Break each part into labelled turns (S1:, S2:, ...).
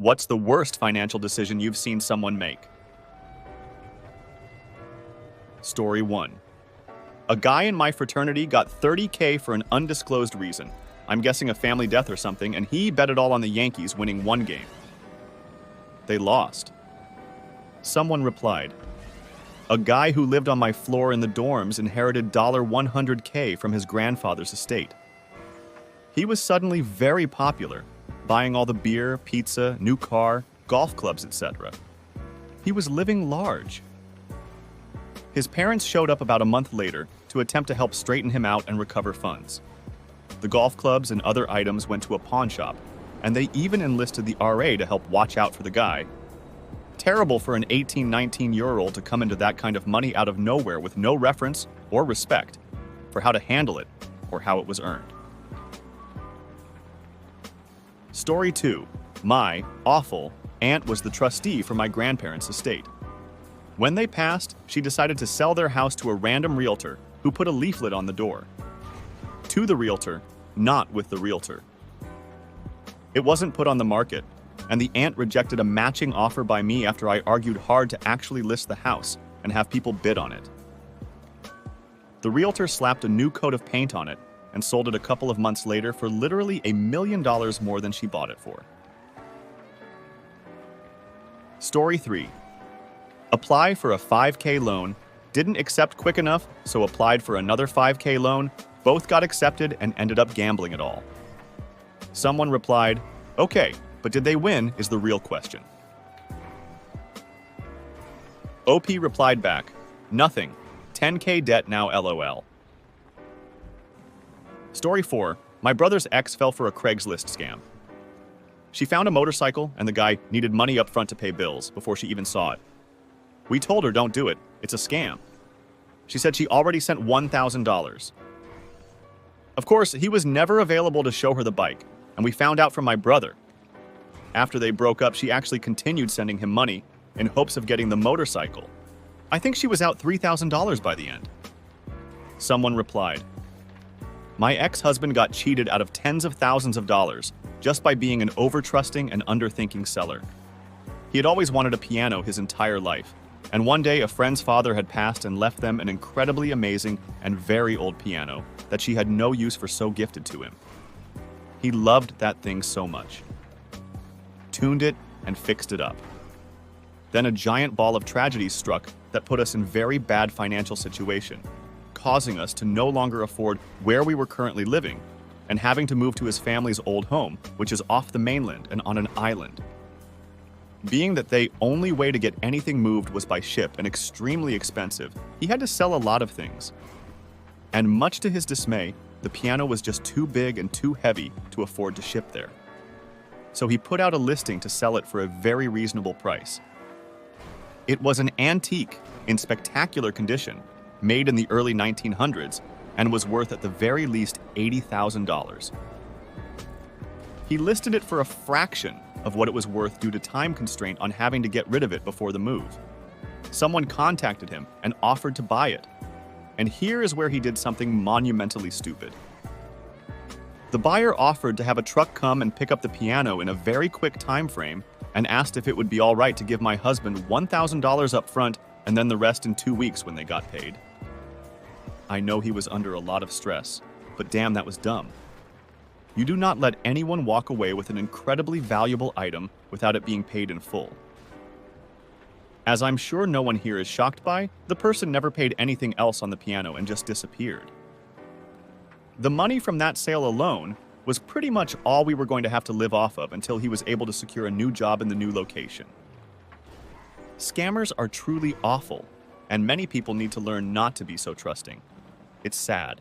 S1: What's the worst financial decision you've seen someone make? Story 1. A guy in my fraternity got $30K for an undisclosed reason. I'm guessing a family death or something, and he bet it all on the Yankees winning one game. They lost. Someone replied, a guy who lived on my floor in the dorms inherited $100K from his grandfather's estate. He was suddenly very popular, buying all the beer, pizza, new car, golf clubs, etc. He was living large. His parents showed up about a month later to attempt to help straighten him out and recover funds. The golf clubs and other items went to a pawn shop, and they even enlisted the RA to help watch out for the guy. Terrible for an 18, 19-year-old to come into that kind of money out of nowhere with no reference or respect for how to handle it or how it was earned. Story 2. My awful aunt was the trustee for my grandparents' estate. When they passed, she decided to sell their house to a random realtor who put a leaflet on the door. To the realtor, not with the realtor. It wasn't put on the market, and the aunt rejected a matching offer by me after I argued hard to actually list the house and have people bid on it. The realtor slapped a new coat of paint on it and sold it a couple of months later for literally $1 million more than she bought it for. Story 3. Apply for a $5K loan, didn't accept quick enough, so applied for another $5K loan, both got accepted and ended up gambling it all. Someone replied, okay, but did they win is the real question. OP replied back, nothing, 10K debt now LOL. Story 4. My brother's ex fell for a Craigslist scam. She found a motorcycle and the guy needed money up front to pay bills before she even saw it. We told her don't do it, it's a scam. She said she already sent $1,000. Of course, he was never available to show her the bike, and we found out from my brother. After they broke up, she actually continued sending him money in hopes of getting the motorcycle. I think she was out $3,000 by the end. Someone replied, my ex-husband got cheated out of tens of thousands of dollars just by being an over-trusting and underthinking seller. He had always wanted a piano his entire life, and one day a friend's father had passed and left them an incredibly amazing and very old piano that she had no use for, so gifted to him. He loved that thing so much. Tuned it and fixed it up. Then a giant ball of tragedy struck that put us in very bad financial situation, causing us to no longer afford where we were currently living and having to move to his family's old home, which is off the mainland and on an island. Being that the only way to get anything moved was by ship and extremely expensive, he had to sell a lot of things. And much to his dismay, the piano was just too big and too heavy to afford to ship there. So he put out a listing to sell it for a very reasonable price. It was an antique in spectacular condition, made in the early 1900s, and was worth at the very least $80,000. He listed it for a fraction of what it was worth due to time constraint on having to get rid of it before the move. Someone contacted him and offered to buy it. And here is where he did something monumentally stupid. The buyer offered to have a truck come and pick up the piano in a very quick time frame and asked if it would be all right to give my husband $1,000 up front and then the rest in 2 weeks when they got paid. I know he was under a lot of stress, but damn, that was dumb. You do not let anyone walk away with an incredibly valuable item without it being paid in full. As I'm sure no one here is shocked by, the person never paid anything else on the piano and just disappeared. The money from that sale alone was pretty much all we were going to have to live off of until he was able to secure a new job in the new location. Scammers are truly awful, and many people need to learn not to be so trusting. It's sad,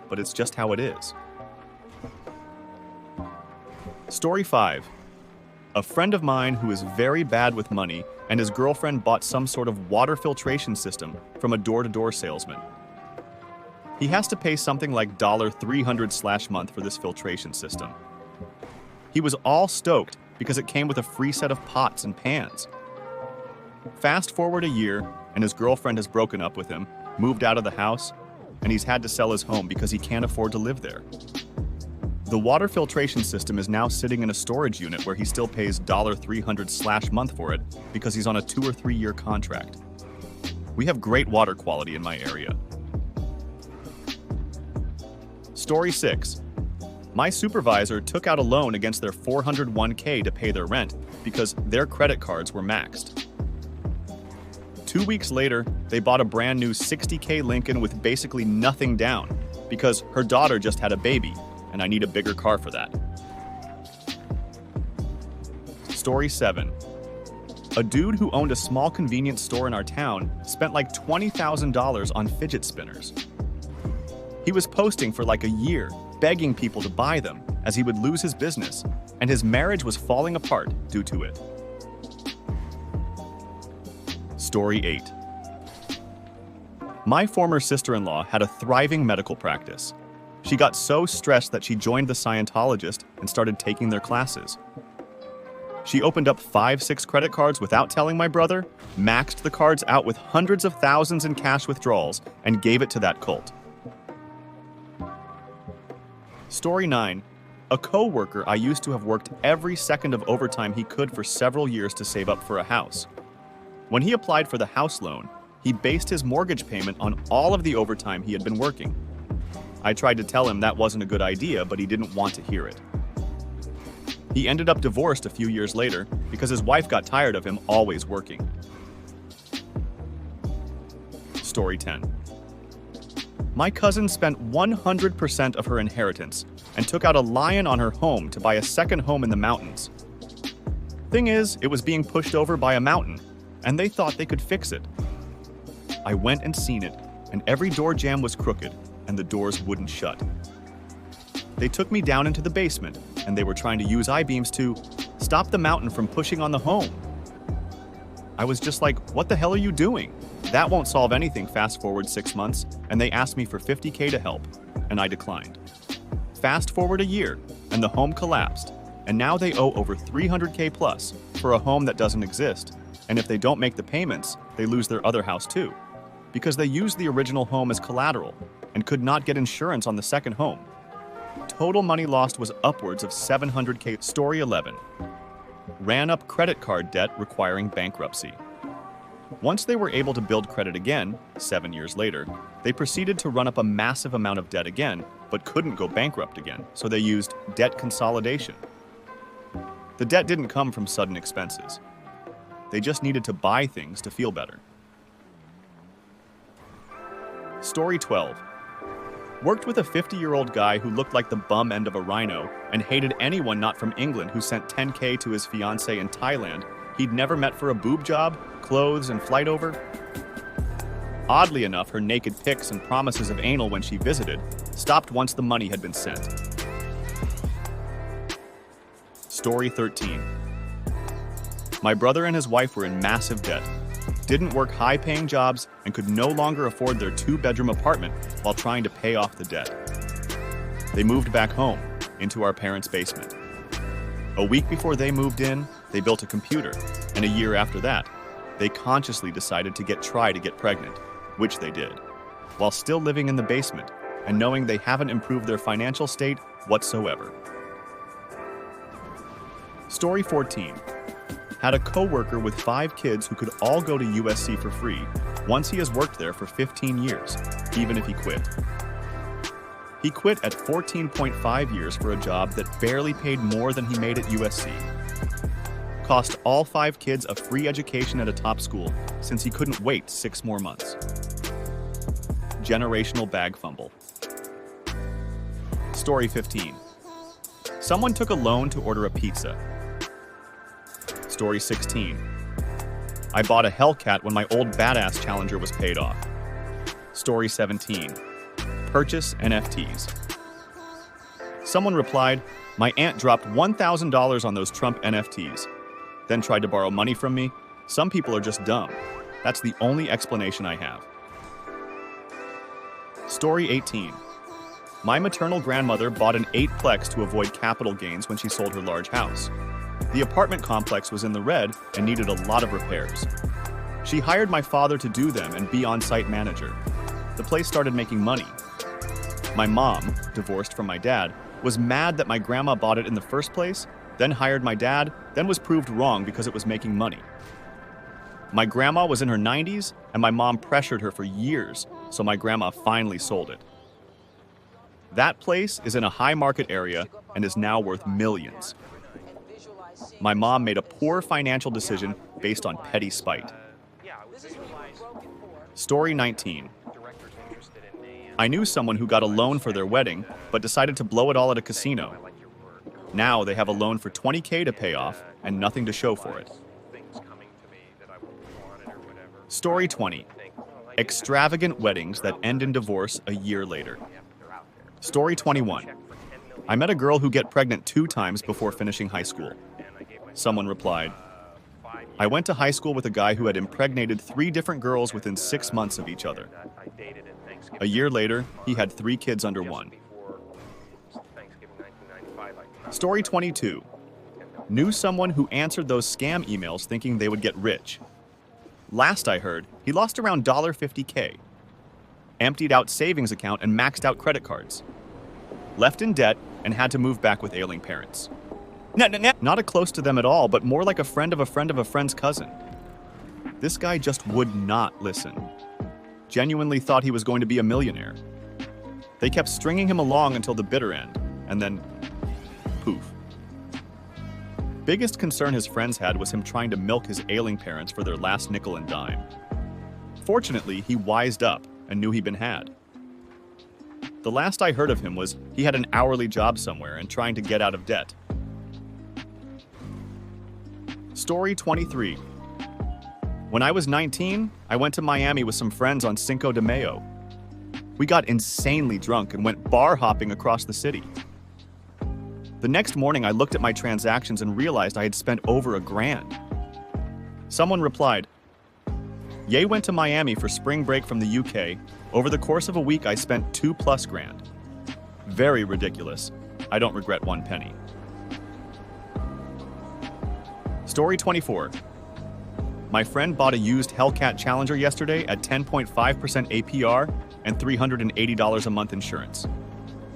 S1: but it's just how it is. Story 5. A friend of mine who is very bad with money and his girlfriend bought some sort of water filtration system from a door-to-door salesman. He has to pay something like $300/month for this filtration system. He was all stoked because it came with a free set of pots and pans. Fast forward a year, and his girlfriend has broken up with him, moved out of the house, and he's had to sell his home because he can't afford to live there. The water filtration system is now sitting in a storage unit where he still pays $300/month for it because he's on a 2 or 3 year contract. We have great water quality in my area. Story 6. My supervisor took out a loan against their $401k to pay their rent because their credit cards were maxed. 2 weeks later, they bought a brand new $60k Lincoln with basically nothing down because her daughter just had a baby and I need a bigger car for that. Story 7. A dude who owned a small convenience store in our town spent like $20,000 on fidget spinners. He was posting for like a year, begging people to buy them as he would lose his business, and his marriage was falling apart due to it. Story 8. My former sister-in-law had a thriving medical practice. She got so stressed that she joined the Scientologist and started taking their classes. She opened up 5-6 credit cards without telling my brother, maxed the cards out with hundreds of thousands in cash withdrawals, and gave it to that cult. Story 9. A co-worker I used to have worked every second of overtime he could for several years to save up for a house. When he applied for the house loan, he based his mortgage payment on all of the overtime he had been working. I tried to tell him that wasn't a good idea, but he didn't want to hear it. He ended up divorced a few years later because his wife got tired of him always working. Story 10. My cousin spent 100% of her inheritance and took out a lion on her home to buy a second home in the mountains. Thing is, it was being pushed over by a mountain, and they thought they could fix it. I went and seen it, and every door jamb was crooked, and the doors wouldn't shut. They took me down into the basement, and they were trying to use I-beams to stop the mountain from pushing on the home. I was just like, what the hell are you doing? That won't solve anything. Fast forward 6 months, and they asked me for $50k to help, and I declined. Fast forward a year, and the home collapsed, and now they owe over $300k plus for a home that doesn't exist, and if they don't make the payments, they lose their other house too, because they used the original home as collateral and could not get insurance on the second home. Total money lost was upwards of $700k. Story 11. Ran up credit card debt requiring bankruptcy. Once they were able to build credit again, 7 years later, they proceeded to run up a massive amount of debt again, but couldn't go bankrupt again, so they used debt consolidation. The debt didn't come from sudden expenses. They just needed to buy things to feel better. Story 12. Worked with a 50-year-old guy who looked like the bum end of a rhino and hated anyone not from England who sent $10k to his fiancée in Thailand he'd never met for a boob job, clothes, and flight over. Oddly enough, her naked pics and promises of anal when she visited stopped once the money had been sent. Story 13. My brother and his wife were in massive debt, didn't work high-paying jobs, and could no longer afford their 2-bedroom apartment while trying to pay off the debt. They moved back home, into our parents' basement. A week before they moved in, they built a computer, and a year after that, they consciously decided to try to get pregnant, which they did, while still living in the basement and knowing they haven't improved their financial state whatsoever. Story 14. Had a co-worker with 5 kids who could all go to USC for free once he has worked there for 15 years, even if he quit. He quit at 14.5 years for a job that barely paid more than he made at USC. Cost all 5 kids a free education at a top school since he couldn't wait 6 more months. Generational bag fumble. Story 15. Someone took a loan to order a pizza. Story 16. I bought a Hellcat when my old badass Challenger was paid off. Story 17. Purchase NFTs. Someone replied, my aunt dropped $1,000 on those Trump NFTs, then tried to borrow money from me. Some people are just dumb. That's the only explanation I have. Story 18. My maternal grandmother bought an 8-plex to avoid capital gains when she sold her large house. The apartment complex was in the red and needed a lot of repairs. She hired my father to do them and be on-site manager. The place started making money. My mom, divorced from my dad, was mad that my grandma bought it in the first place, then hired my dad, then was proved wrong because it was making money. My grandma was in her 90s, and my mom pressured her for years, so my grandma finally sold it. That place is in a high market area and is now worth millions. My mom made a poor financial decision based on petty spite. Story 19. I knew someone who got a loan for their wedding, but decided to blow it all at a casino. Now they have a loan for $20K to pay off and nothing to show for it. Story 20. Extravagant weddings that end in divorce a year later. Story 21. I met a girl who got pregnant 2 times before finishing high school. Someone replied, I went to high school with a guy who had impregnated 3 different girls within 6 months of each other. A year later, he had 3 kids under 1. Story 22. Knew someone who answered those scam emails thinking they would get rich. Last I heard, he lost around $50K. Emptied out savings account and maxed out credit cards. Left in debt and had to move back with ailing parents. Not a close to them at all, but more like a friend of a friend of a friend's cousin. This guy just would not listen. Genuinely thought he was going to be a millionaire. They kept stringing him along until the bitter end, and then poof. Biggest concern his friends had was him trying to milk his ailing parents for their last nickel and dime. Fortunately, he wised up and knew he'd been had. The last I heard of him was he had an hourly job somewhere and trying to get out of debt. Story 23. When I was 19, I went to Miami with some friends on Cinco de Mayo. We got insanely drunk and went bar hopping across the city. The next morning, I looked at my transactions and realized I had spent over $1,000. Someone replied, Ye went to Miami for spring break from the UK. Over the course of a week, I spent $2+ grand. Very ridiculous. I don't regret 1 penny. Story 24. My friend bought a used Hellcat Challenger yesterday at 10.5% APR and $380 a month insurance.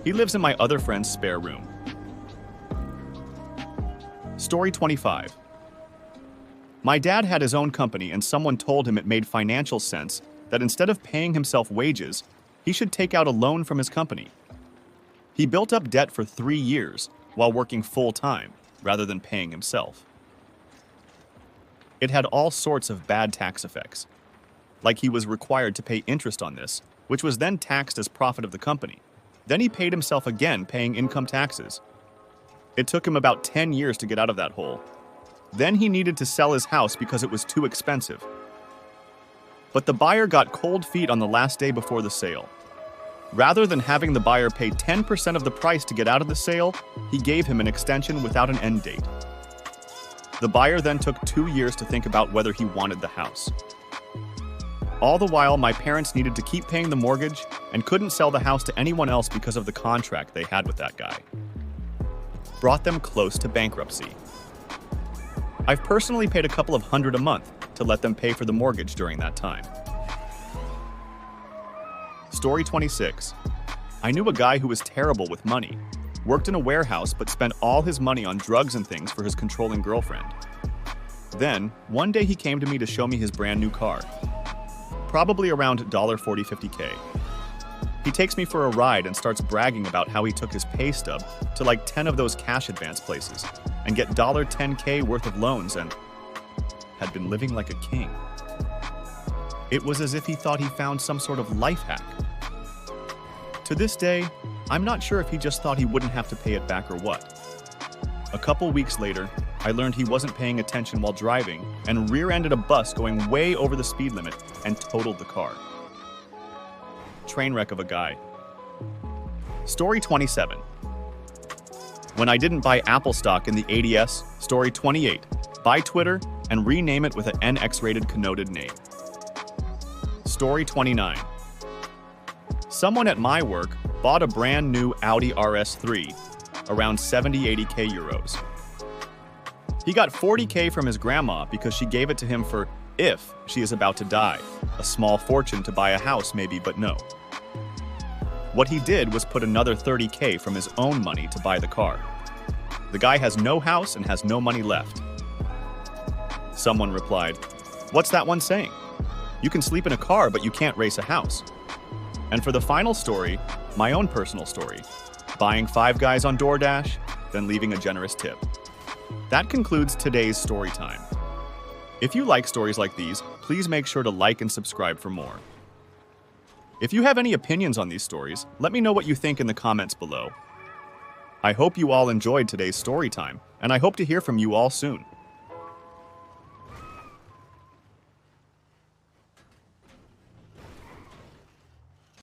S1: He lives in my other friend's spare room. Story 25. My dad had his own company and someone told him it made financial sense that instead of paying himself wages, he should take out a loan from his company. He built up debt for 3 years while working full-time rather than paying himself. It had all sorts of bad tax effects, like he was required to pay interest on this, which was then taxed as profit of the company. Then he paid himself again paying income taxes. It took him about 10 years to get out of that hole. Then he needed to sell his house because it was too expensive. But the buyer got cold feet on the last day before the sale. Rather than having the buyer pay 10% of the price to get out of the sale, he gave him an extension without an end date. The buyer then took 2 years to think about whether he wanted the house. All the while, my parents needed to keep paying the mortgage and couldn't sell the house to anyone else because of the contract they had with that guy. Brought them close to bankruptcy. I've personally paid a couple of $100 a month to let them pay for the mortgage during that time. Story 26. I knew a guy who was terrible with money. Worked in a warehouse but spent all his money on drugs and things for his controlling girlfriend. Then, one day he came to me to show me his brand new car. Probably around $40-50K. He takes me for a ride and starts bragging about how he took his pay stub to like 10 of those cash advance places and get $10K worth of loans and had been living like a king. It was as if he thought he found some sort of life hack. To this day, I'm not sure if he just thought he wouldn't have to pay it back or what. A couple weeks later, I learned he wasn't paying attention while driving and rear-ended a bus going way over the speed limit and totaled the car. Train wreck of a guy. Story 27. When I didn't buy Apple stock in the ADS, Story 28. Buy Twitter and rename it with an NX-rated connoted name. Story 29. Someone at my work bought a brand new Audi RS3, around 70-80K euros. He got 40K from his grandma because she gave it to him for if she is about to die. A small fortune to buy a house maybe, but no. What he did was put another $30K from his own money to buy the car. The guy has no house and has no money left. Someone replied, "What's that one saying? You can sleep in a car, but you can't race a house." And for the final story, my own personal story, buying 5 guys on DoorDash, then leaving a generous tip. That concludes today's story time. If you like stories like these, please make sure to like and subscribe for more. If you have any opinions on these stories, let me know what you think in the comments below. I hope you all enjoyed today's story time, and I hope to hear from you all soon.